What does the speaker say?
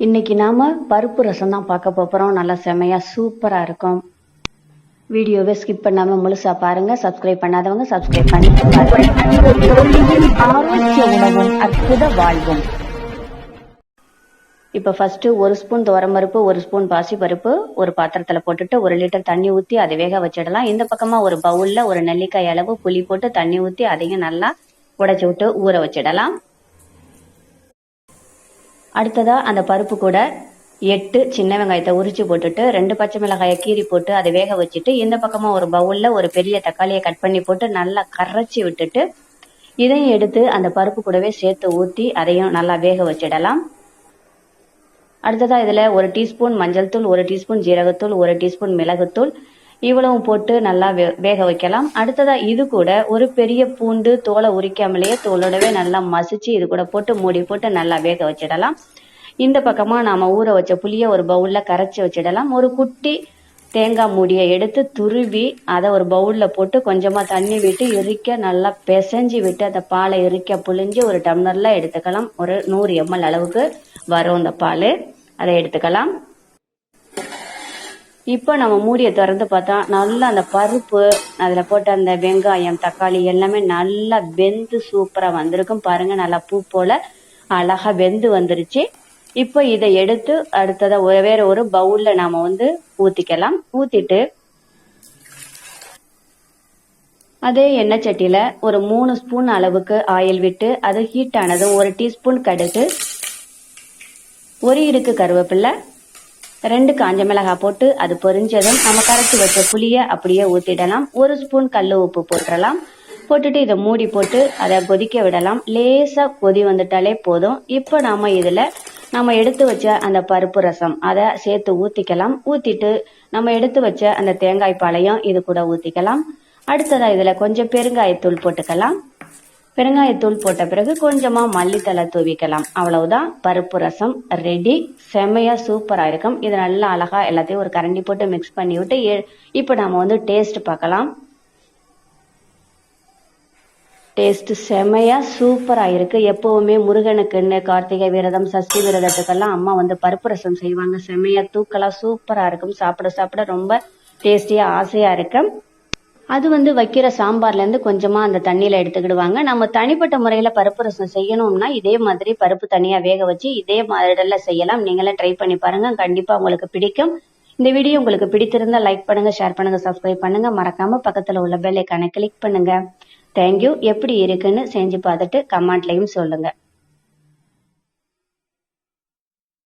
இன்னைக்கு நாம பருப்பு ரசம் தான் பார்க்க போறோம். நல்லா செமையா சூப்பரா இருக்கும். வீடியோவை ஸ்கிப் பண்ணாம முழுசா பாருங்க. சப்ஸ்கிரைப் பண்ணாதவங்க சப்ஸ்கிரைப் பண்ணி ஆரோக்கிய உணவும் அற்புத வாழ்வும். இப்ப ஃபர்ஸ்ட் 1 ஸ்பூன் துவரம்பருப்பு, 1 ஸ்பூன் பாசி பருப்பு ஒரு பாத்திரத்துல போட்டுட்டு 1 லிட்டர் தண்ணி ஊத்தி அதை வேக வச்சிடலாம். இந்த பக்கமா ஒரு பவுல்ல ஒரு நெல்லிக்காய் அளவு புளி போட்டு தண்ணி ஊத்தி அதையும் நல்லா உடைச்சு விட்டு ஊற வச்சிடலாம். அடுத்ததா அந்த பருப்பு கூட 8 சின்ன வெங்காயத்தை உரிச்சு போட்டுட்டு 2 பச்சை மிளகாயை கீறி போட்டு அதை வேக வச்சுட்டு இந்த பக்கமா ஒரு பவுல்ல ஒரு பெரிய தக்காளியை கட் பண்ணி போட்டு நல்லா கரைச்சி விட்டுட்டு இதையும் எடுத்து அந்த பருப்பு கூடவே சேர்த்து ஊத்தி அதையும் நல்லா வேக வச்சிடலாம். அடுத்ததா இதுல 1 டீஸ்பூன் மஞ்சள் தூள், 1 டீஸ்பூன் ஜீரகத்தூள், 1 டீஸ்பூன் மிளகுத்தூள் இவ்வளவும் போட்டு நல்லா வேக வைக்கலாம். அடுத்ததா இது கூட ஒரு பெரிய பூண்டு தோலை உரிக்காமலேயே தோலோடவே நல்லா மசிச்சு இது கூட போட்டு மூடி போட்டு நல்லா வேக வச்சிடலாம். இந்த பக்கமா நாம ஊற வச்ச புளிய ஒரு பவுல்ல கரைச்சி வச்சிடலாம். ஒரு குட்டி தேங்காய் மூடியை எடுத்து துருவி அதை ஒரு பவுல்ல போட்டு கொஞ்சமா தண்ணி விட்டு இறுக்க நல்லா பிசைஞ்சு விட்டு அந்த பாலை இறுக்க புழிஞ்சு ஒரு டம்ளர்ல எடுத்துக்கலாம். ஒரு 100 ml அளவுக்கு வரும் இந்த பால், அதை எடுத்துக்கலாம். இப்போ நம்ம மூடியை திறந்து பார்த்தா நல்லா அந்த பருப்பு அதுல போட்ட அந்த வெங்காயம் தக்காளி எல்லாமே நல்லா வெந்து சூப்பரா வந்திருக்கும். பாருங்க, நல்லா பூ போல அழகா வெந்து வந்துருச்சு. இப்போ இதை எடுத்து அடுத்ததா வேற ஒரு பவுல்ல நாம ஊத்திக்கலாம். ஊத்திட்டு அதே எண்ணெய் சட்டியில ஒரு 3 ஸ்பூன் அளவுக்கு ஆயில் விட்டு அது ஹீட் ஆனது 1 டீஸ்பூன் கடுகு, 1 இடுக்கு கருவேப்பிலை, 2 காஞ்ச மிளகாய் போட்டு அது பொரிஞ்சதும் நம்ம கரைச்சி வச்ச புளிய அப்படியே ஊத்திடலாம். 1 ஸ்பூன் கல்லு உப்பு போட்டுடலாம். போட்டுட்டு இதை மூடி போட்டு அதை கொதிக்க விடலாம். லேசா கொதி வந்துட்டாலே போதும். இப்போ நாம இதுல நம்ம எடுத்து வச்ச அந்த பருப்பு ரசம் அதை சேர்த்து ஊத்திக்கலாம். ஊத்திட்டு நம்ம எடுத்து வச்ச அந்த தேங்காய் பாலையும் இது கூட ஊத்திக்கலாம். அடுத்ததா இதுல கொஞ்சம் பெருங்காயத்தூள் போட்டுக்கலாம். பெருங்காயத்தூள் போட்ட பிறகு கொஞ்சமா மல்லித்தலை தூவிக்கலாம். அவ்வளவுதான், பருப்பு ரசம் ரெடி. செமையா சூப்பரா இருக்கும். இது நல்லா அழகா எல்லாத்தையும் ஒரு கரண்டி போட்டு மிக்ஸ் பண்ணி விட்டு இப்ப நாம டேஸ்ட் பார்க்கலாம். டேஸ்ட் செமையா சூப்பரா இருக்கு. எப்பவுமே முருகனுக்குன்னு கார்த்திகை விரதம் சஷ்டி விரதத்துக்கெல்லாம் அம்மா பருப்பு ரசம் செய்வாங்க. செமையா தூக்கலா சூப்பரா இருக்கும். சாப்பிட சாப்பிட ரொம்ப டேஸ்டியா ஆசையா இருக்கு. அது வைக்கிற சாம்பார்ல இருந்து கொஞ்சமா அந்த தண்ணியில எடுத்துக்கிடுவாங்க. நம்ம தனிப்பட்ட முறையில பருப்பு ரசம் செய்யணும்னா இதே மாதிரி பருப்பு தனியா வேக வச்சு இதே மாதிரில செய்யலாம். நீங்களே ட்ரை பண்ணி பாருங்க, கண்டிப்பா உங்களுக்கு பிடிக்கும். இந்த வீடியோ உங்களுக்கு பிடித்திருந்தா லைக் பண்ணுங்க, ஷேர் பண்ணுங்க, சப்ஸ்கிரைப் பண்ணுங்க. மறக்காம பக்கத்துல உள்ள பெல் ஐகானை கிளிக் பண்ணுங்க. தேங்க்யூ. எப்படி இருக்குன்னு செஞ்சு பார்த்துட்டு கமெண்ட்லயும் சொல்லுங்க.